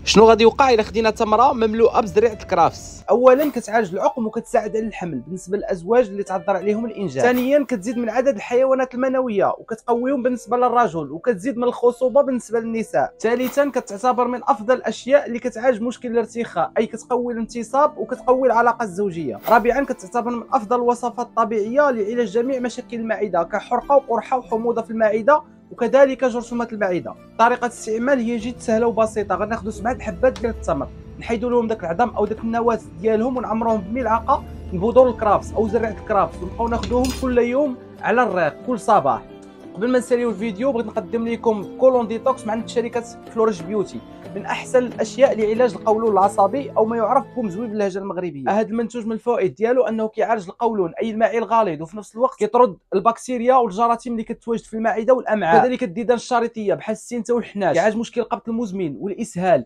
شنو غادي يوقع الا خدينا تمره مملوءه بزريعه الكرافس؟ اولا كتعالج العقم وكتساعد على الحمل بالنسبه للازواج اللي تعذر عليهم الانجاب. ثانيا كتزيد من عدد الحيوانات المنويه وكتقويهم بالنسبه للرجل وكتزيد من الخصوبه بالنسبه للنساء. ثالثا كتعتبر من افضل الاشياء اللي كتعالج مشكل الارتخاء، اي كتقوي الانتصاب وكتقوي العلاقه الزوجيه. رابعا كتعتبر من افضل الوصفات الطبيعيه لعلاج جميع مشاكل المعده كحرقه وقرحه وحموضه في المعده وكذلك جرثومات المعده. طريقه الاستعمال هي جد سهله وبسيطه. غناخذوا 7 حبات ديال التمر، نحيدوا لهم داك العظم او داك النواه ديالهم ونعمروهم بملعقه من بذور الكرافس او زرعه الكرافس ونبقاو ناخذوهم كل يوم على الريق كل صباح. قبل ما نساليو الفيديو بغيت نقدم لكم كولون ديتوكس مع شركه فلوريش بيوتي، من احسن الاشياء لعلاج القولون العصبي او ما يعرف بومزوي باللهجه المغربيه. هذا المنتوج من الفوائد ديالو انه كيعالج القولون اي الماء الغليظ وفي نفس الوقت كيطرد البكتيريا والجراثيم اللي كتواجد في المعده والامعاء. كذلك الديدان الشريطيه بحال السنته والحناش كيعالج مشكل القبط المزمن والاسهال